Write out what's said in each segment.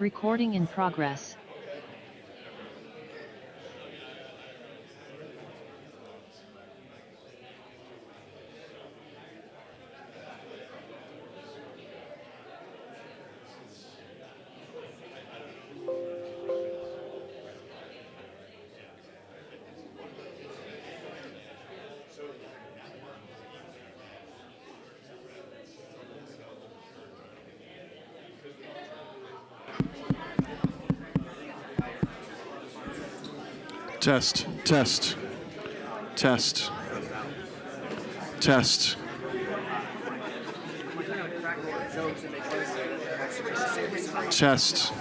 Recording in progress. Test, test, test, test. Test.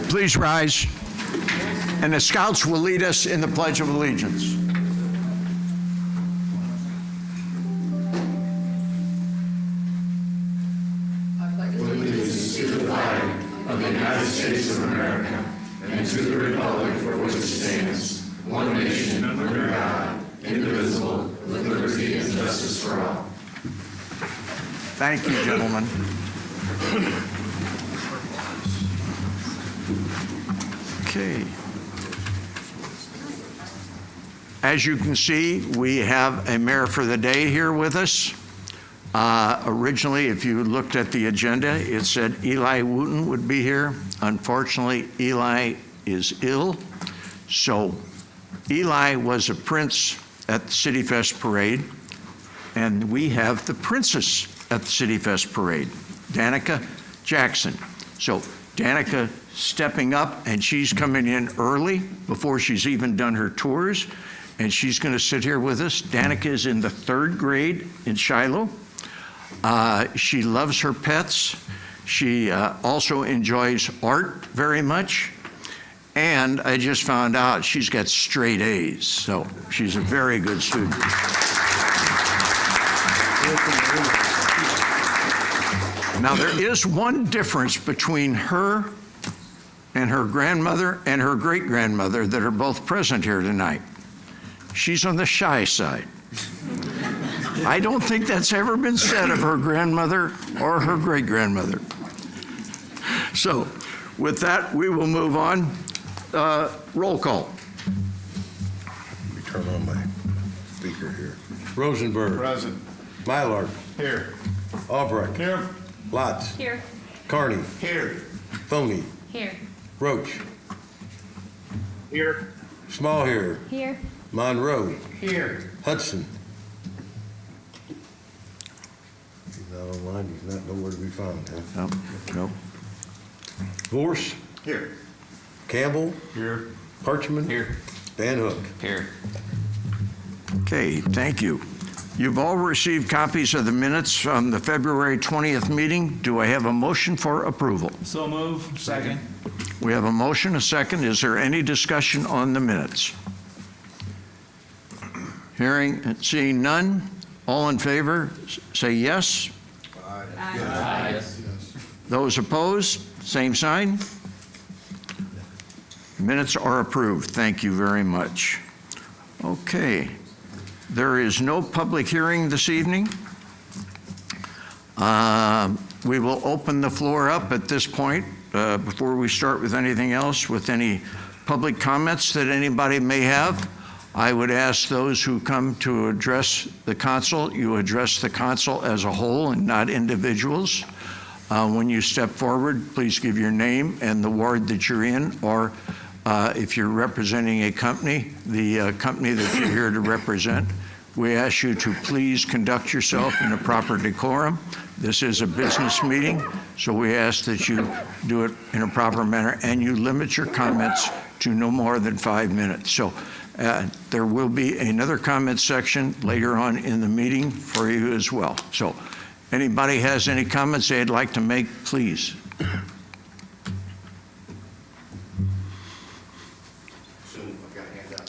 Please rise, and the Scouts will lead us in the Pledge of Allegiance. Allegiance to the flag of the United States of America and to the republic for which it stands, one nation under God, indivisible, with liberty and justice for all. Thank you, gentlemen. Okay. As you can see, we have a mayor for the day here with us. Originally, if you looked at the agenda, it said Eli Wooten would be here. Unfortunately, Eli is ill. So Eli was a prince at the City Fest Parade, and we have the princess at the City Fest Parade, Danica Jackson. So Danica stepping up, and she's coming in early before she's even done her tours, and she's going to sit here with us. Danica is in the 3rd grade in Shiloh. She loves her pets. She also enjoys art very much. And I just found out she's got straight A's, so she's a very good student. Now, there is one difference between her and her grandmother and her great-grandmother that are both present here tonight. She's on the shy side. I don't think that's ever been said of her grandmother or her great-grandmother. So, with that, we will move on. Roll call. Let me turn on my speaker here. Rosenberg. Present. Mylard. Here. Albrecht. Here. Lotz. Here. Carney. Here. Thoney. Here. Roach. Here. Small here. Here. Monroe. Here. Hudson. He's not online. He's not nowhere to be found, huh? No. Vorse. Here. Campbell. Here. Parchman. Here. Van Hook. Here. Okay, thank you. You've all received copies of the minutes from the February 20th meeting. Do I have a motion for approval? So move. Second. We have a motion, a second. Is there any discussion on the minutes? Hearing and seeing none, all in favor, say yes. Aye. Those opposed, same sign. Minutes are approved. Thank you very much. Okay. There is no public hearing this evening. We will open the floor up at this point before we start with anything else, with any public comments that anybody may have. I would ask those who come to address the council, you address the council as a whole and not individuals. When you step forward, please give your name and the ward that you're in, or if you're representing a company, the company that you're here to represent. We ask you to please conduct yourself in a proper decorum. This is a business meeting, so we ask that you do it in a proper manner and you limit your comments to no more than 5 minutes. So there will be another comment section later on in the meeting for you as well. So anybody has any comments they'd like to make, please.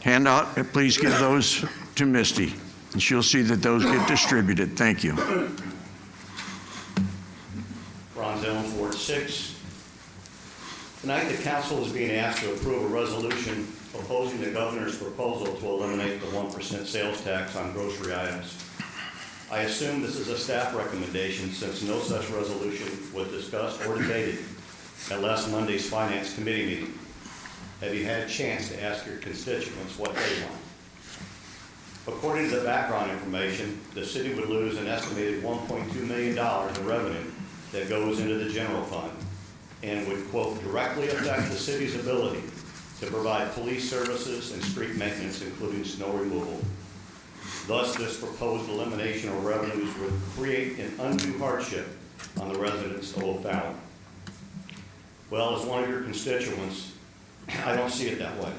Handout, please give those to Misty, and she'll see that those get distributed. Thank you. Ron Jones, Ward 6. Tonight, the council is being asked to approve a resolution opposing the governor's proposal to eliminate the 1% sales tax on grocery items. I assume this is a staff recommendation since no such resolution was discussed or debated at last Monday's Finance Committee meeting. Have you had a chance to ask your constituents what they want? According to the background information, the city would lose an estimated $1.2 million in revenue that goes into the general fund and would, quote, directly affect the city's ability to provide police services and street maintenance, including snow removal. Thus, this proposed elimination of revenues would create an undue hardship on the residents of O'Fallon. Well, as one of your constituents, I don't see it that way.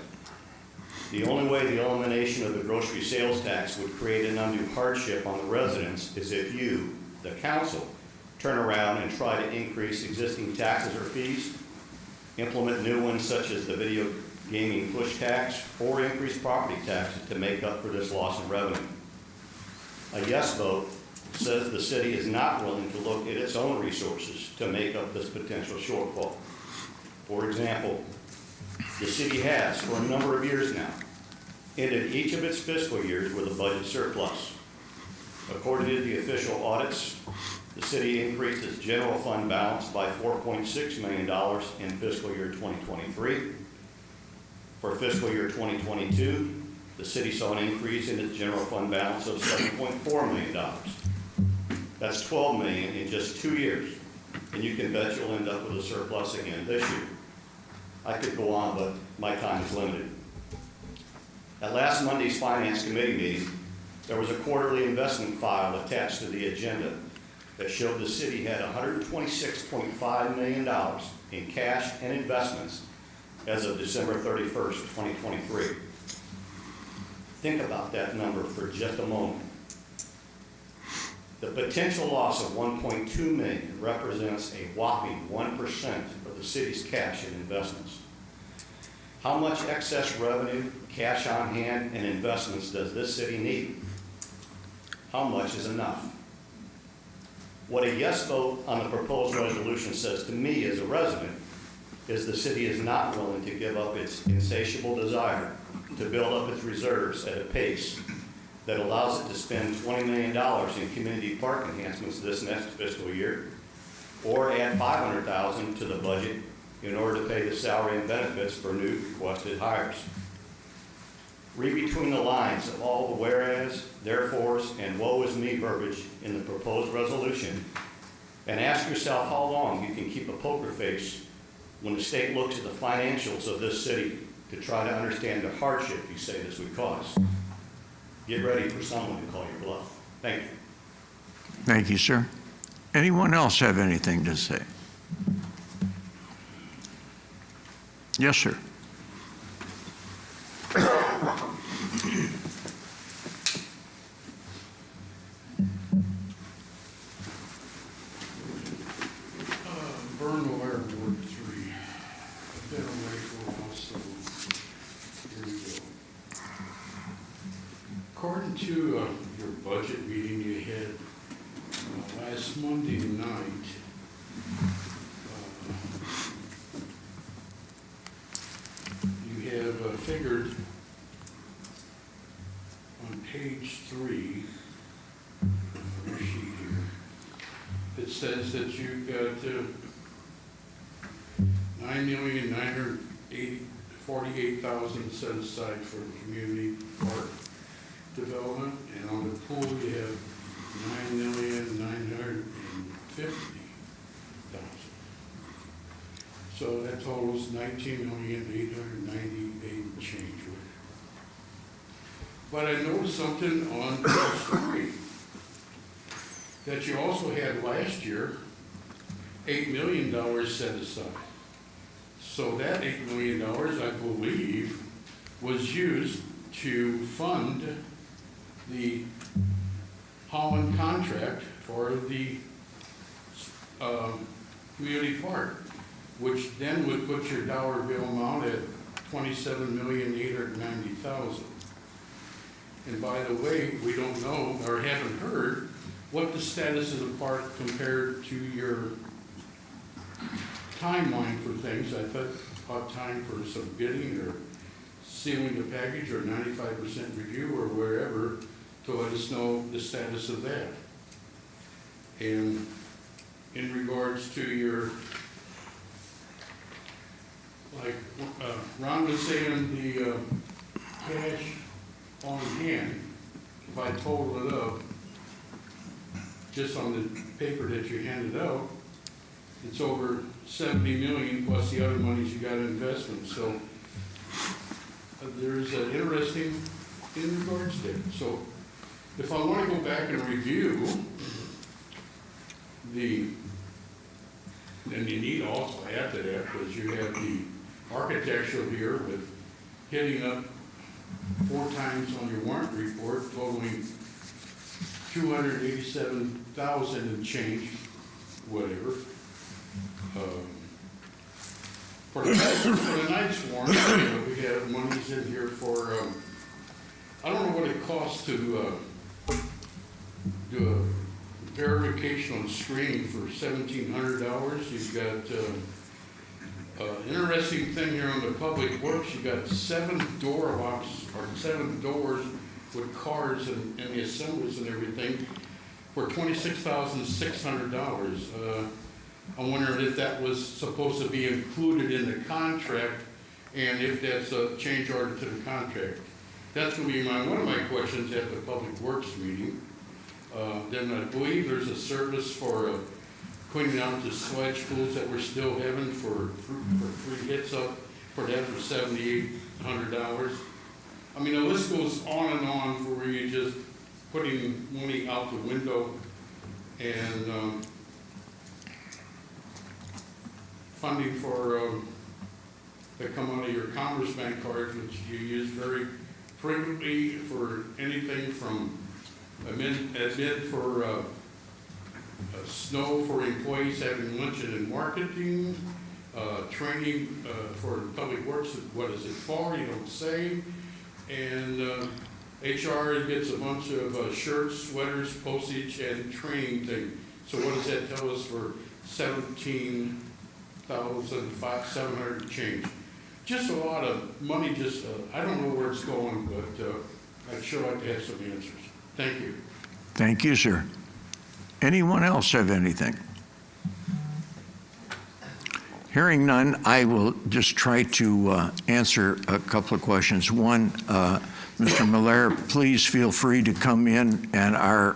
The only way the elimination of the grocery sales tax would create an undue hardship on the residents is if you, the council, turn around and try to increase existing taxes or fees, implement new ones such as the video gaming push tax, or increase property taxes to make up for this loss in revenue. A yes vote says the city is not willing to look at its own resources to make up this potential shortfall. For example, the city has, for a number of years now, ended each of its fiscal years with a budget surplus. According to the official audits, the city increased its general fund balance by $4.6 million in fiscal year 2023. For fiscal year 2022, the city saw an increase in its general fund balance of $7.4 million. That's $12 million in just 2 years, and you can bet you'll end up with a surplus again this year. I could go on, but my time is limited. At last Monday's Finance Committee meeting, there was a quarterly investment file attached to the agenda that showed the city had $126.5 million in cash and investments as of December 31st, 2023. Think about that number for just a moment. The potential loss of $1.2 million represents a whopping 1% of the city's cash and investments. How much excess revenue, cash on hand, and investments does this city need? How much is enough? What a yes vote on the proposed resolution says to me as a resident is the city is not willing to give up its insatiable desire to build up its reserves at a pace that allows it to spend $20 million in community park enhancements this next fiscal year, or add $500,000 to the budget in order to pay the salary and benefits for new requested hires. Read between the lines of all the whereas, therefores, and woe is me verbiage in the proposed resolution, and ask yourself how long you can keep a poker face when the state looks at the financials of this city to try to understand the hardship you say this would cause. Get ready for someone to call your bluff. Thank you. Thank you, sir. Anyone else have anything to say? Yes, sir. Burnwell, Ward 3. I've been away for a while, so here we go. According to your budget meeting you had last Monday night, you have figured on page 3 of your sheet here, it says that you got $9,948,000 set aside for community park development, and on the pool you have $9,950,000. So that totals $19,898,000 change. But I noticed something on page 3 that you also had last year, $8 million set aside. So that $8 million, I believe, was used to fund the Holland contract for the community park, which then would put your dollar bill amount at $27,890,000. And by the way, we don't know or haven't heard what the status of the park compared to your timeline for things. I thought about time for some bidding or sealing the package or 95% review or wherever to let us know the status of that. And in regards to your, like Ron was saying, the cash on hand, if I total it up, just on the paper that you handed out, it's over 70 million plus the other monies you got in investments. So there's an interesting in regards to it. So if I want to go back and review and you need to also add to that, because you have the architectural here with hitting up 4 times on your warrant report, totaling 287,000 and change, whatever. For the night's warrant, we have monies in here for, I don't know what it costs to do a verification on screen for $1,700. You've got interesting thing here on the public works. You've got 7 door locks or 7 doors with cars and the assemblies and everything for $26,600. I'm wondering if that was supposed to be included in the contract and if that's a change order to the contract. That's going to be one of my questions at the Public Works meeting. Then I believe there's a service for cleaning out the sludge pools that we're still having for free hits up for that for $7,800. I mean, the list goes on and on for where you're just putting money out the window and funding for that come out of your Commerce Bank cards, which you use very frequently for anything from admit for snow for employees having luncheon and marketing, training for Public Works. What is it for? You don't say. And HR gets a bunch of shirts, sweaters, postage, and training thing. So what does that tell us for $17,700 change? Just a lot of money. Just I don't know where it's going, but I'd sure like to have some answers. Thank you. Thank you, sir. Anyone else have anything? Hearing none, I will just try to answer a couple of questions. One, Mr. Miller, please feel free to come in and our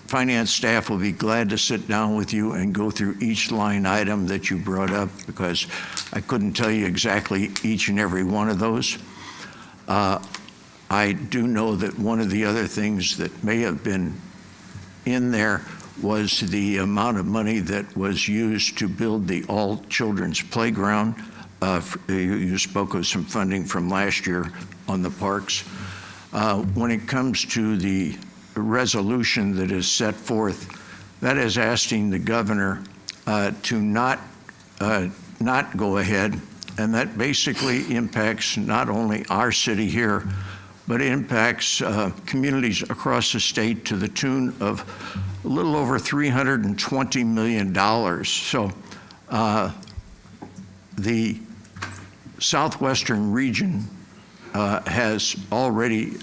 finance staff will be glad to sit down with you and go through each line item that you brought up because I couldn't tell you exactly each and every one of those. I do know that one of the other things that may have been in there was the amount of money that was used to build the all-children's playground. You spoke of some funding from last year on the parks. When it comes to the resolution that is set forth, that is asking the governor to not go ahead, and that basically impacts not only our city here, but it impacts communities across the state to the tune of a little over $320 million. So the southwestern region has already,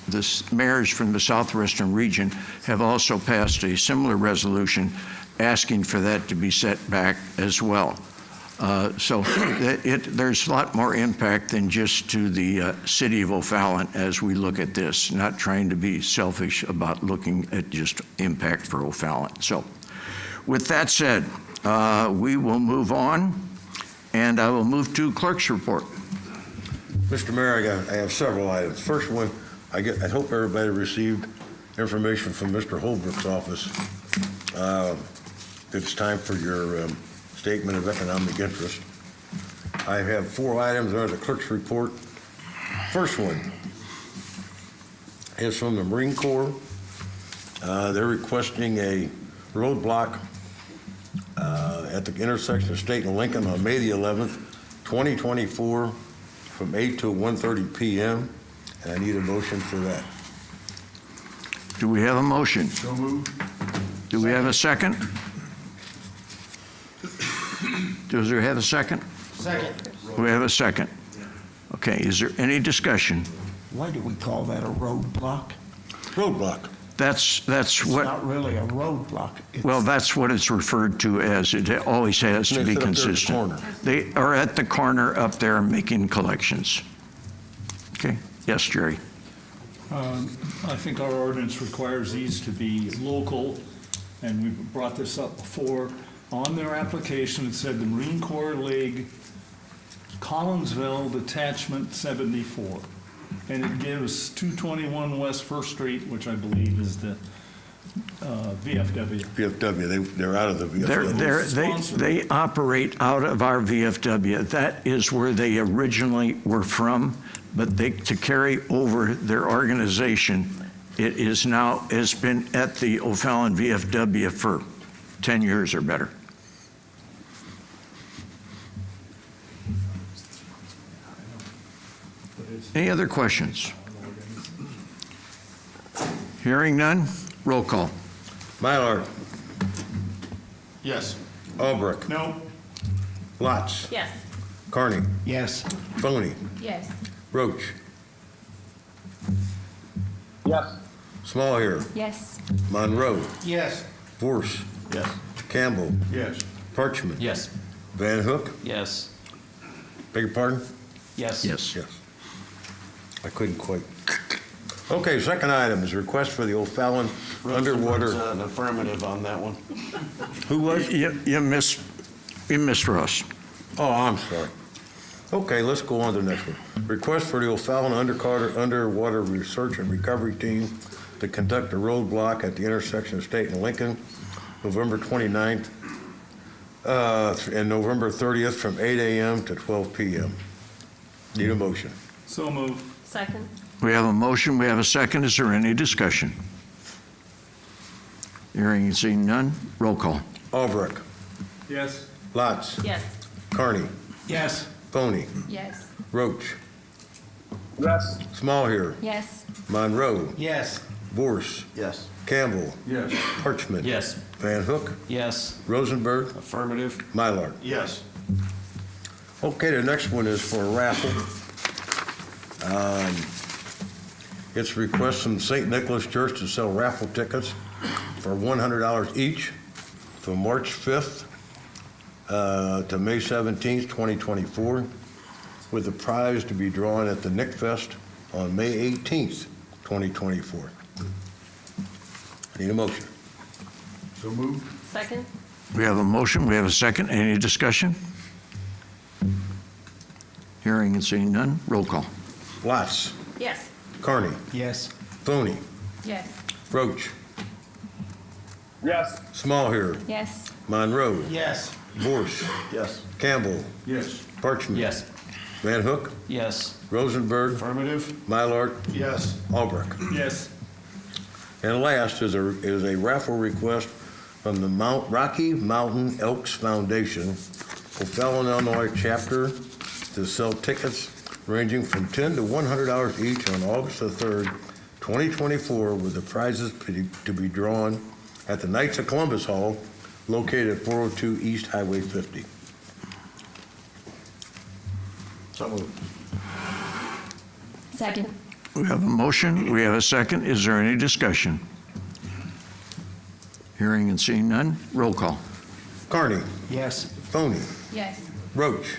the mayors from the southwestern region have also passed a similar resolution asking for that to be set back as well. So there's a lot more impact than just to the city of O'Fallon as we look at this, not trying to be selfish about looking at just impact for O'Fallon. So with that said, we will move on, and I will move to clerk's report. Mr. Mayor, I have several items. First one, I hope everybody received information from Mr. Holbrook's office. It's time for your statement of economic interest. I have 4 items under the clerk's report. First one is from the Marine Corps. They're requesting a roadblock at the intersection of State and Lincoln on May the 11th, 2024, from 8 to 1:30 p.m., and I need a motion for that. Do we have a motion? So moved. Do we have a second? Does there have a second? Second. We have a second. Okay, is there any discussion? Why do we call that a roadblock? Roadblock. That's It's what, not really a roadblock. well, that's what it's referred to as. It always has to They be sit up there at the consistent. corner. They are at the corner up there making collections. Okay, yes, Jerry. I think our ordinance requires these to be local, and we've brought this up before. On their application, it said the Marine Corps League, Collinsville Detachment 74. And it gives 221 West First Street, which I believe is the VFW. VFW, they're out of the VFW. They operate out of our VFW. That is where they originally were from, but to carry over their organization, it is now, has been at the O'Fallon VFW for 10 years or better. Any other questions? Hearing none, roll call. Mylard, Yes. Albrecht, No. Lotz, Yes. Carney, Yes. Boney, Yes. Roach, Yes. Smallhair, Yes. Monroe, Yes. Vorse, Yes. Campbell, Yes. Parchman, Yes. Van Hook, Yes. beg your pardon? Yes. Yes. Yes. I couldn't quite. Okay, second item is request for the O'Fallon underwater. An affirmative on that one. Who was? You missed Ross. Oh, I'm sorry. Okay, let's go on to the next one. Request for the O'Fallon Underwater Research and Recovery Team to conduct a roadblock at the intersection of State and Lincoln, November 29th, and November 30th from 8 a.m. to 12 p.m. Need a motion. So moved. Second. We have a motion, we have a second. Is there any discussion? Hearing and seeing none, roll call. Albrecht, Yes. Lotz, Yes. Carney, Yes. Boney, Yes. Roach, Yes. Smallhair, Yes. Monroe, Yes. Vorse, Yes. Campbell, Yes. Parchman. Yes. Van Hook, Yes. Rosenberg, Affirmative. Mylard. Yes. Okay, the next one is for a raffle. It's request from St. Nicholas Church to sell raffle tickets for $100 each from March 5th to May 17th, 2024, with the prize to be drawn at the Nick Fest on May 18th, 2024. Need a motion. So moved. Second. We have a motion, we have a second. Any discussion? Hearing and seeing none, roll call. Lotz, Yes. Carney, Yes. Boney, Yes. Roach, Yes. Smallhair, Yes. Monroe, Yes. Vorse, Yes. Campbell, Yes. Parchman. Yes. Van Hook, Yes. Rosenberg, Affirmative. Mylard, Yes. Albrecht. Yes. And last is a raffle request from the Rocky Mountain Elks Foundation, O'Fallon, Illinois chapter, to sell tickets ranging from $10 to $100 each on August the 3rd, 2024, with the prizes to be drawn at the Knights of Columbus Hall, located at 402 East Highway 50. So moved. Second. We have a motion, we have a second. Is there any discussion? Hearing and seeing none, roll call. Carney, Yes. Boney, Yes. Roach,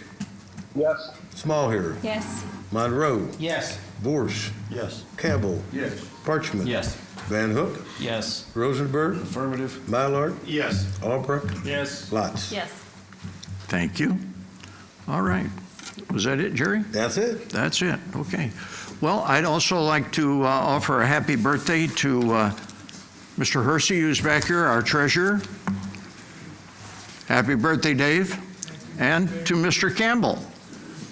Yes. Smallhair, Yes. Monroe, Yes. Vorse, Yes. Campbell, Yes. Parchman. Yes. Van Hook, Yes. Rosenberg, Affirmative. Mylard, Yes. Albrecht, Yes. Lotz. Yes. Thank you. All right. Was that it, Jerry? That's it. That's it, okay. Well, I'd also like to offer a happy birthday to Mr. Hersey, who's back here, our treasurer. Happy birthday, Dave. And to Mr. Campbell.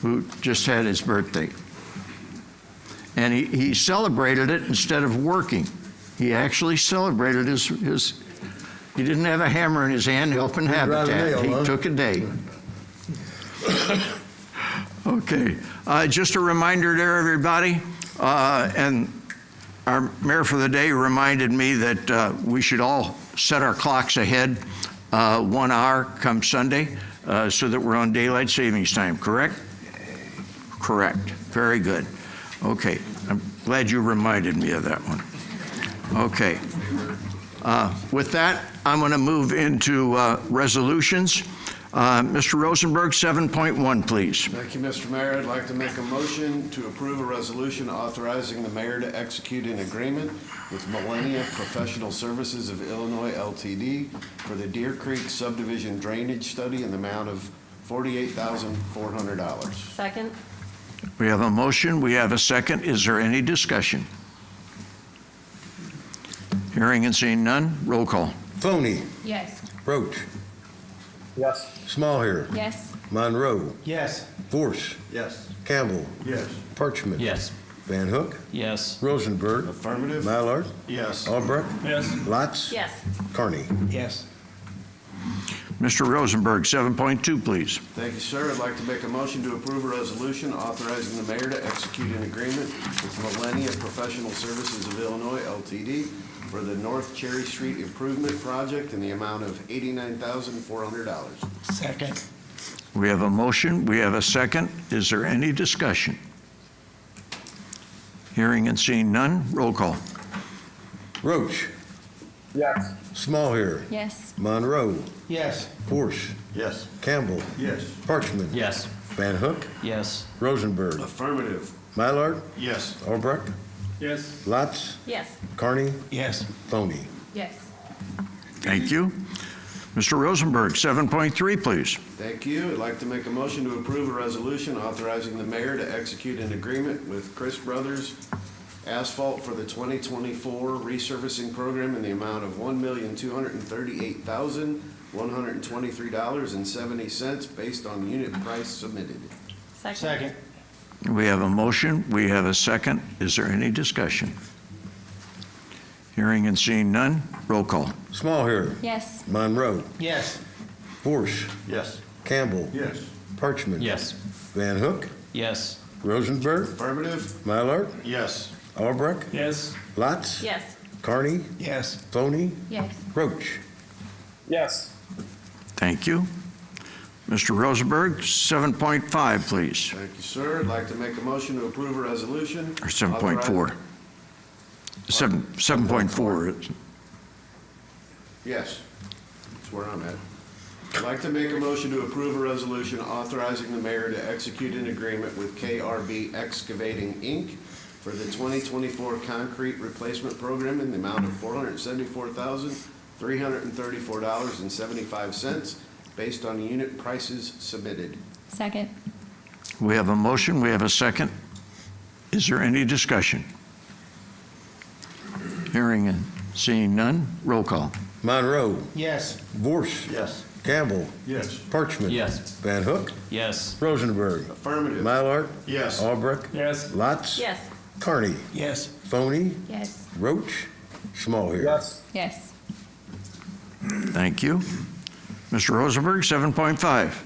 who just had his birthday. And he celebrated it instead of working. He actually celebrated his he didn't have a hammer in his hand helping Habitat. He took a day. Okay, just a reminder there, everybody, and our mayor for the day reminded me that we should all set our clocks ahead 1 hour come Sunday so that we're on daylight savings time, correct? Correct, very good. Okay, I'm glad you reminded me of that one. Okay, with that, I'm going to move into resolutions. Mr. Rosenberg, 7.1, please. Thank you, Mr. Mayor. I'd like to make a motion to approve a resolution authorizing the mayor to execute an agreement with Millennia Professional Services of Illinois LTD for the Deer Creek subdivision drainage study in the amount of $48,400. Second? We have a motion, we have a second. Is there any discussion? Hearing and seeing none, roll call. Foney, Yes. Roach, Yes. Smallhair, Yes. Monroe, Yes. Vorse, Yes. Campbell, Yes. Parchman. Yes. Van Hook, Yes. Rosenberg, Affirmative? Mallard, Yes. Albrecht, Yes. Lotz, Yes. Carney. Yes. Mr. Rosenberg, 7.2, please. Thank you, sir. I'd like to make a motion to approve a resolution authorizing the mayor to execute an agreement with Millennia Professional Services of Illinois LTD for the North Cherry Street Improvement Project in the amount of $89,400. Second. We have a motion, we have a second. Is there any discussion? Hearing and seeing none, roll call. Roach, Yes. Smallhair, Yes. Monroe, Yes. Vorse, Yes. Campbell, Yes. Parchman. Yes. Van Hook, Yes. Rosenberg, Affirmative? Mallard, Yes. Albrecht, Yes. Lotz, Yes. Carney, Yes. Foney. Yes. Thank you. Mr. Rosenberg, 7.3, please. Thank you. I'd like to make a motion to approve a resolution authorizing the mayor to execute an agreement with Chris Brothers Asphalt for the 2024 resurfacing program in the amount of $1,238,123.70 based on unit price submitted. Second? We have a motion, we have a second. Is there any discussion? Hearing and seeing none, roll call. Smallhair, Yes. Monroe, Yes. Vorse, Yes. Campbell, Yes. Parchman. Yes. Van Hook, Yes. Rosenberg, Affirmative? Mallard, Yes. Albrecht, Yes. Lotz, Yes. Carney, Yes. Foney, Yes. Roach. Yes. Thank you. Mr. Rosenberg, 7.5, please, Thank you, sir. I'd like to make a motion to approve a resolution. or 7.4. 7.4. Yes, that's where I'm at. I'd like to make a motion to approve a resolution authorizing the mayor to execute an agreement with KRB Excavating, Inc. for the 2024 concrete replacement program in the amount of $474,334.75 based on unit prices submitted. Second? We have a motion, we have a second. Is there any discussion? Hearing and seeing none, roll call. Monroe, Yes. Vorse, Yes. Campbell, Yes. Parchman. Yes. Van Hook, Yes. Rosenberg, Affirmative? Mallard, Yes. Albrecht, Yes. Lotz, Yes. Carney, Yes. Foney, Yes. Roach, Smallhair. Yes. Yes. Thank you. Mr. Rosenberg, 7.5.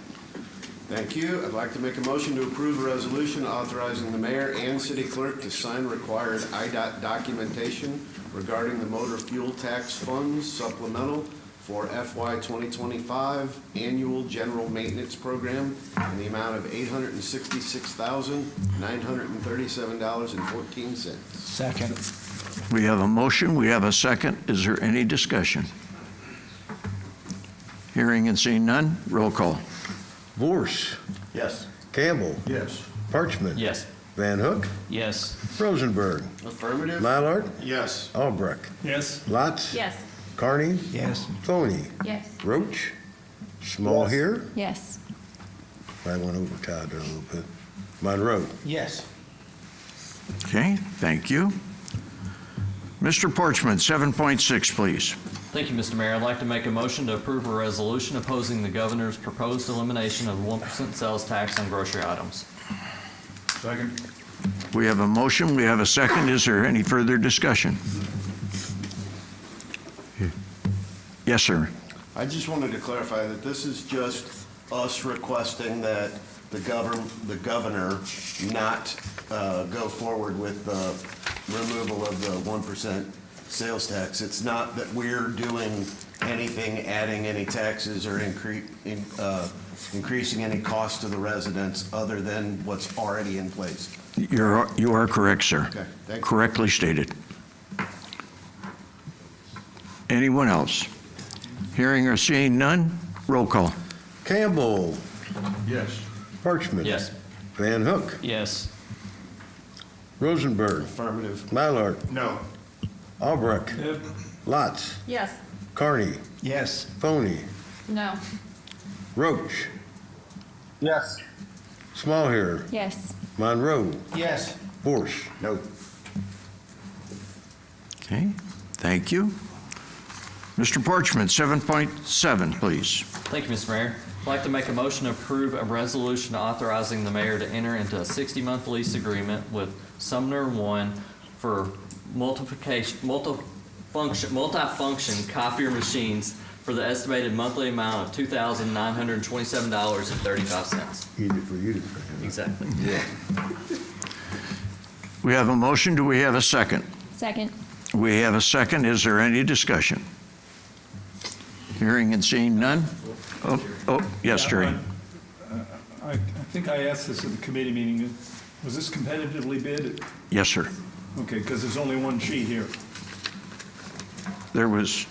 Thank you. I'd like to make a motion to approve a resolution authorizing the mayor and city clerk to sign required IDOT documentation regarding the motor fuel tax funds supplemental for FY 2025 annual general maintenance program in the amount of $866,937.14. Second. We have a motion, we have a second. Is there any discussion? Hearing and seeing none, roll call. Vorse, Yes. Campbell, Yes. Parchman. Yes. Van Hook, Yes. Rosenberg, Affirmative? Mallard, Yes. Albrecht, Yes. Lotz, Yes. Carney, Yes. Foney, Yes. Roach, Smallhair. Yes. I went over Todd there a little bit. Monroe. Yes. Okay, thank you. Mr. Porchman, 7.6, please. Thank you, Mr. Mayor. I'd like to make a motion to approve a resolution opposing the governor's proposed elimination of 1% sales tax on grocery items. Second. We have a motion, we have a second. Is there any further discussion? Yes, sir. I just wanted to clarify that this is just us requesting that the governor not go forward with the removal of the 1% sales tax. It's not that we're doing anything, adding any taxes or increasing any cost to the residents other than what's already in place. You are correct, sir. Okay, thank you. Correctly stated. Anyone else? Hearing or seeing none? Roll call. Campbell. Yes. Parchman. Yes. Van Hook. Yes. Rosenberg. Affirmative. Mallard. No. Albrecht. Yep. Lotz. Yes. Carney. Yes. Foney. No. Roach. Yes. Smallhair. Yes. Monroe. Yes. Borsch. No. Okay, thank you. Mr. Porchman, 7.7, please. Thank you, Mr. Mayor. I'd like to make a motion to approve a resolution authorizing the mayor to enter into a 60-month lease agreement with Sumner One for multifunction copier machines for the estimated monthly amount of $2,927.35. Easy for you to say. Exactly. We have a motion, do we have a second? Second. We have a second, is there any discussion? Hearing and seeing none? Oh, yes, Jerry. I think I asked this at the committee meeting. Was this competitively bid? Yes, sir. Okay, because there's only one sheet here. There was,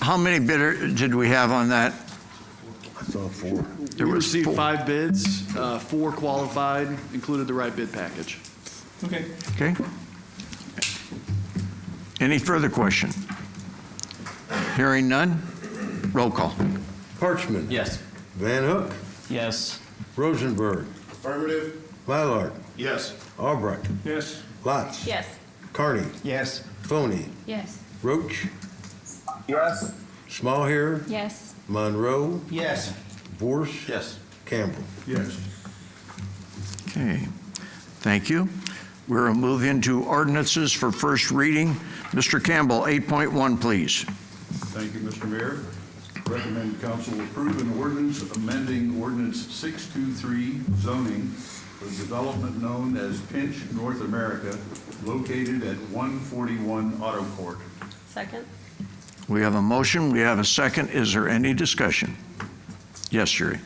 how many bidder did we have on that? I saw 4. There We was received 4. 5 bids, 4 qualified, included the right bid package. Okay. Okay. Any further question? Hearing none? Roll call. Parchman. Yes. Van Hook. Yes. Rosenberg. Affirmative. Mallard. Yes. Albrecht. Yes. Lotz. Yes. Carney. Yes. Foney. Yes. Roach. Yes. Smallhair. Yes. Monroe. Yes. Borsch. Yes. Campbell. Yes. Okay, thank you. We'll move into ordinances for first reading. Mr. Campbell, 8.1, please. Thank you, Mr. Mayor. Recommend council approve an ordinance amending ordinance 623 zoning for development known as Pinch North America, located at 141 Auto Court. Second. We have a motion, we have a second. Is there any discussion? Yes, Jerry.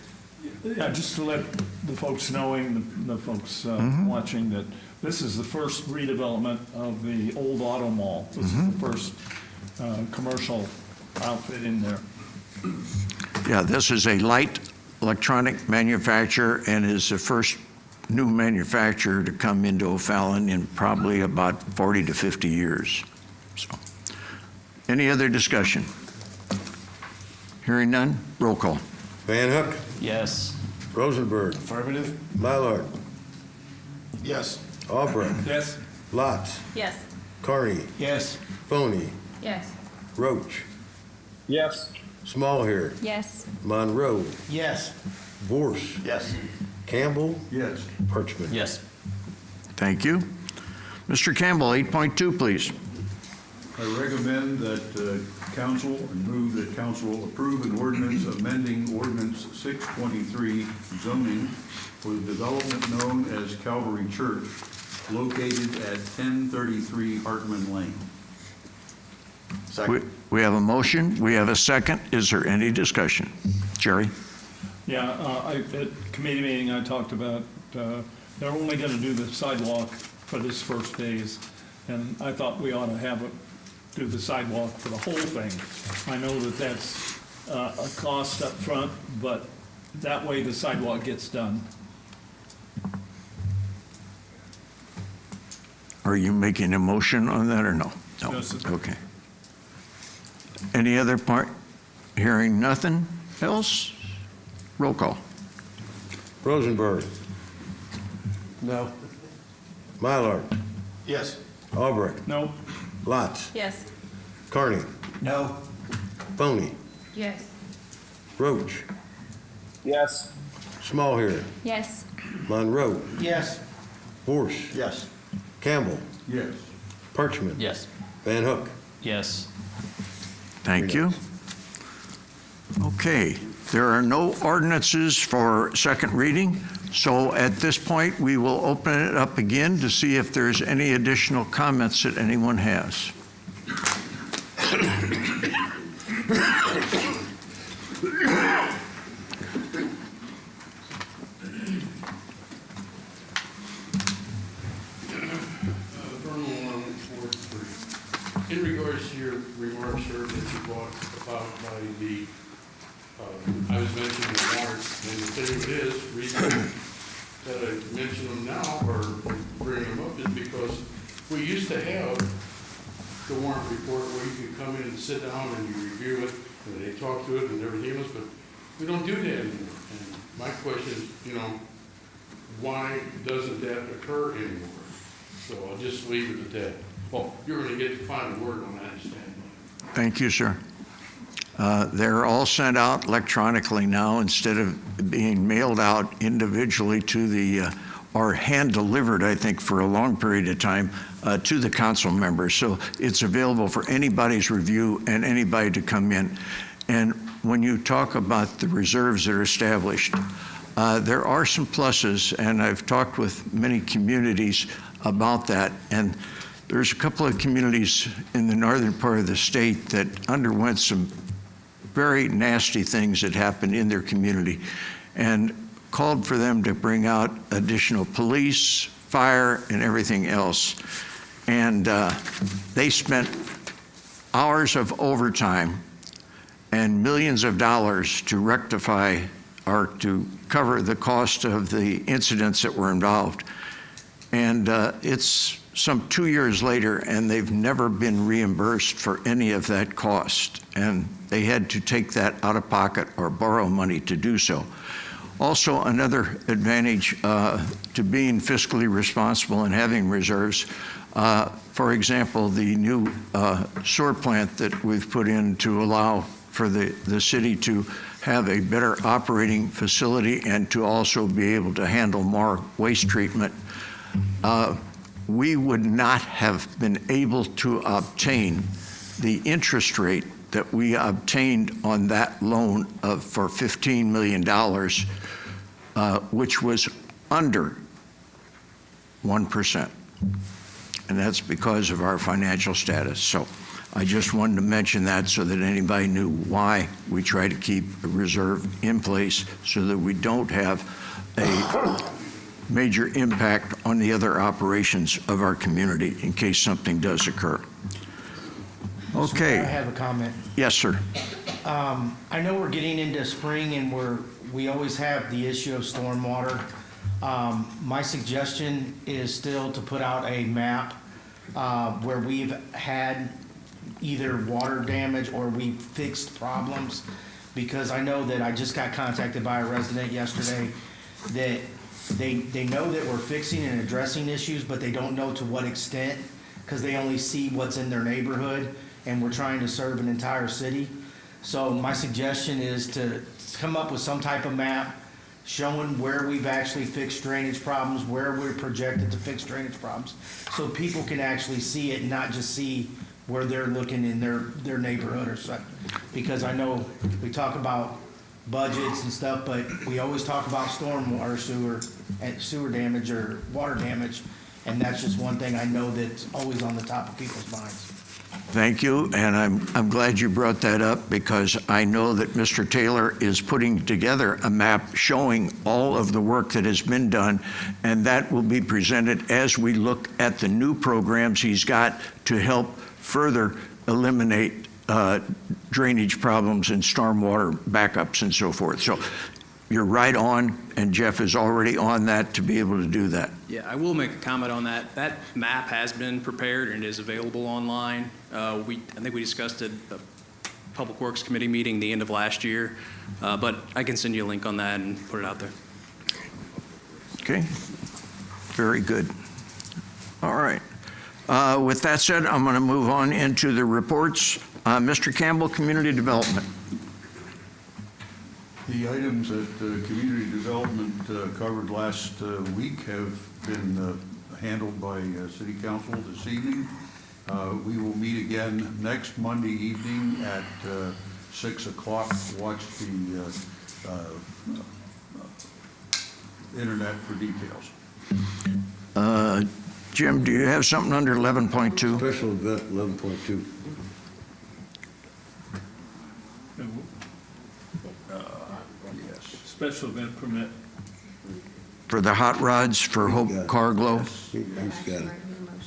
Yeah, just to let the folks knowing, the folks watching, that this is the first redevelopment of the old auto mall. This is the first commercial outfit in there. Yeah, this is a light electronic manufacturer and is the first new manufacturer to come into O'Fallon in probably about 40 to 50 years. So, any other discussion? Hearing none, roll call. Van Hook. Yes. Rosenberg. Affirmative. Mallard. Yes. Albrecht. Yes. Lotz. Yes. Carney. Yes. Foney. Yes. Roach. Yes. Smallhair. Yes. Monroe. Yes. Borsch. Yes. Campbell. Yes. Parchman. Yes. Thank you. Mr. Campbell, 8.2, please. I recommend that council and move that council approve an ordinance amending ordinance 623 zoning for the development known as Calvary Church, located at 1033 Hartman Lane. Second. We have a motion, we have a second. Is there any discussion? Jerry? Yeah, at committee meeting, I talked about, they're only going to do the sidewalk for this first phase, and I thought we ought to have it do the sidewalk for the whole thing. I know that that's a cost up front, but that way the sidewalk gets done. Are you making a motion on that or no? No. No, sir. Okay. Any other part? Hearing nothing else? Roll call. Rosenberg. No. Mallard. Yes. Albrecht. No? Lotz. Yes. Carney. No. Foney. Yes. Roach. Yes. Smallhair. Yes. Monroe, Yes. Vorse, Yes. Campbell, Yes. Parchman. Yes. Van Hook. Yes. Thank you. Okay, there are no ordinances for second reading, so at this point, we will open it up again to see if there's any additional comments that anyone has. In regards to your remarks, sir, that you brought about by the, I was mentioning the water, and the thing of it is, reason that I mention them now or bring them up is because we used to have the warrant report where you could come in and sit down and you review it, and they talk to it and everything else, but we don't do that anymore. And my question is, you know, why doesn't that occur anymore? So I'll just leave it at that. Well, you're going to get the final word on that, Stanley. Thank you, sir. They're all sent out electronically now instead of being mailed out individually to the, or hand-delivered, I think, for a long period of time to the council members. So it's available for anybody's review and anybody to come in. And when you talk about the reserves that are established, there are some pluses, and I've talked with many communities about that. And there's a couple of communities in the northern part of the state that underwent some very nasty things that happened in their community and called for them to bring out additional police, fire, and everything else. And they spent hours of overtime and millions of dollars to rectify or to cover the cost of the incidents that were involved. And it's some 2 years later, and they've never been reimbursed for any of that cost. And they had to take that out of pocket or borrow money to do so. Also, another advantage to being fiscally responsible and having reserves, for example, the new sewer plant that we've put in to allow for the city to have a better operating facility and to also be able to handle more waste treatment. We would not have been able to obtain the interest rate that we obtained on that loan for $15 million, which was under 1%. And that's because of our financial status. So I just wanted to mention that so that anybody knew why we try to keep a reserve in place so that we don't have a major impact on the other operations of our community in case something does occur. Okay. I have a comment. Yes, sir. I know we're getting into spring and we always have the issue of stormwater. My suggestion is still to put out a map where we've had either water damage or we've fixed problems, because I know that I just got contacted by a resident yesterday that they know that we're fixing and addressing issues, but they don't know to what extent, because they only see what's in their neighborhood, and we're trying to serve an entire city. So my suggestion is to come up with some type of map showing where we've actually fixed drainage problems, where we're projected to fix drainage problems, so people can actually see it and not just see where they're looking in their neighborhood or something. Because I know we talk about budgets and stuff, but we always talk about stormwater, sewer damage or water damage, and that's just one thing I know that's always on the top of people's minds. Thank you, and I'm glad you brought that up, because I know that Mr. Taylor is putting together a map showing all of the work that has been done, and that will be presented as we look at the new programs he's got to help further eliminate drainage problems and stormwater backups and so forth. So you're right on, and Jeff is already on that to be able to do that. Yeah, I will make a comment on that. That map has been prepared and is available online. I think we discussed it at the Public Works Committee meeting the end of last year, but I can send you a link on that and put it out there. Okay, very good. All right. With that said, I'm going to move on into the reports. Mr. Campbell, Community Development. The The items that Community Development covered last week have been handled by City Council this evening. We will meet again next Monday evening at 6 o'clock. Watch the internet for details. Jim, do you have something under 11.2? Special event 11.2. Yes. Special event permit. For the hot rods for Hope Car Glow? He's got it.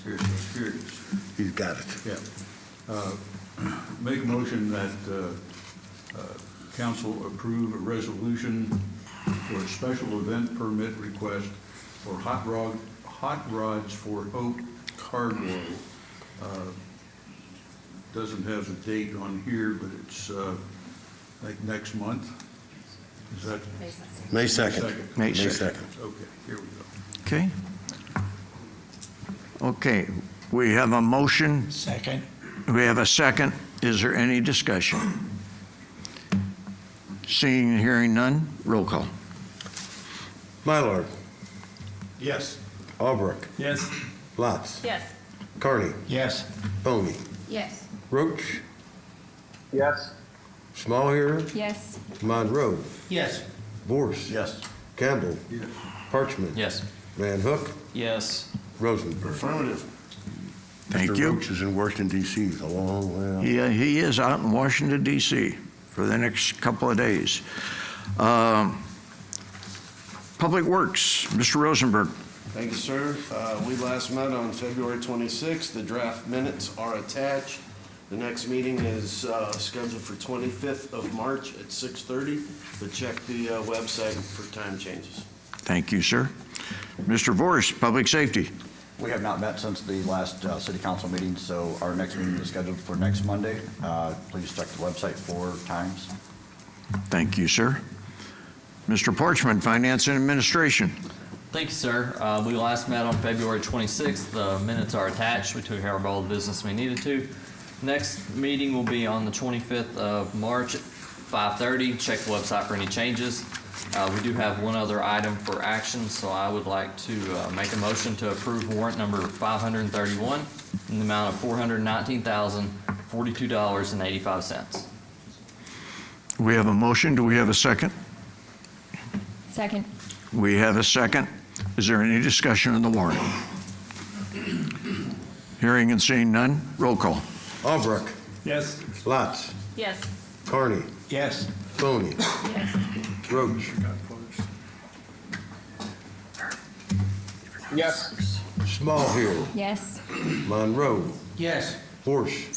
Here it is. He's got it. Yeah. Make a motion that council approve a resolution for a special event permit request for hot rods for Hope Car Glow. Doesn't have the date on here, but it's like next month. Is that? May 2nd. May 2nd. Okay, here we go. Okay. Okay, we have a motion. Second. We have a second. Is there any discussion? Seeing and hearing none, roll call. Mylard, Yes. Albrecht, Yes. Lotz, Yes. Carney, Yes. Boney, Yes. Roach, Yes. Smallhair, Yes. Monroe, Yes. Vorse. Yes. Campbell. Yes. Parchman. Yes. Van Hook, Yes. Rosenberg. Affirmative. Thank Mr. you. Roach is in Washington DC. He's a long way out. Yeah, he is out in Washington DC for the next couple of days. Public Works, Mr. Rosenberg. Thank you, sir. We last met on February 26th. The draft minutes are attached. The next meeting is scheduled for 25th of March at 6:30, but check the website for time changes. Thank you, sir. Mr. Vorse, Public Safety. We have not met since the last city council meeting, so our next meeting is scheduled for next Monday. Please check the website for times. Thank you, sir. Mr. Porchman, Finance and Administration. Thank you, sir. We last met on February 26th. The minutes are attached. We took care of all the business we needed to. Next meeting will be on the 25th of March at 5:30. Check the website for any changes. We do have one other item for action, so I would like to make a motion to approve warrant number 531 in the amount of $419,042.85. We have a motion. Do we have a second? Second. We have a second. Is there any discussion on the warrant? Hearing and seeing none, roll call. Albrecht, Yes. Lotz, Yes. Carney, Yes. Boney, Yes. Roach, Yes. Smallhair, Yes. Monroe, Yes. Vorse,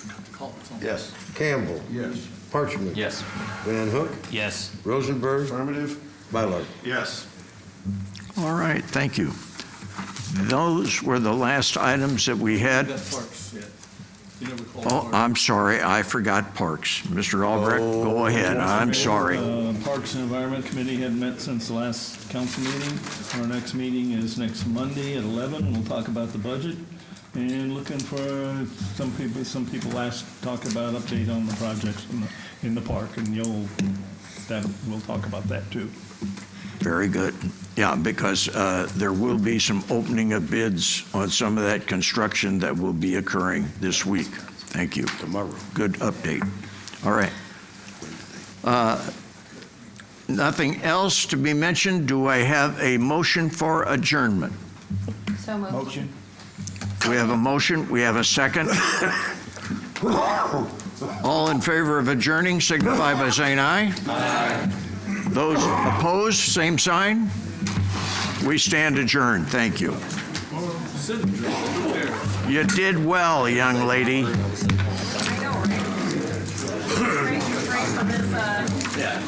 Yes. Campbell, Yes. Parchman. Yes. Van Hook, Yes. Rosenberg, Affirmative. Mylard. Yes. All right, thank you. Those were the last items that we had. Parks, yeah. You never called Oh, Parks. I'm sorry, I forgot Parks. Mr. Albrecht, go ahead, I'm sorry. Parks and Environment Committee hadn't met since the last council meeting. Our next meeting is next Monday at 11. We'll talk about the budget and looking for some people asked, talk about update on the projects in the park, and we'll talk about that too. Very good. Yeah, because there will be some opening of bids on some of that construction that will be occurring this week. Thank you. Tomorrow. Good update. All right. Nothing else to be mentioned. Do I have a motion for adjournment? So moved. Motion. We have a motion. We have a second. All in favor of adjourning signify by saying aye. Aye. Those opposed, same sign. We stand adjourned. Thank you. You did well, young lady. Yeah.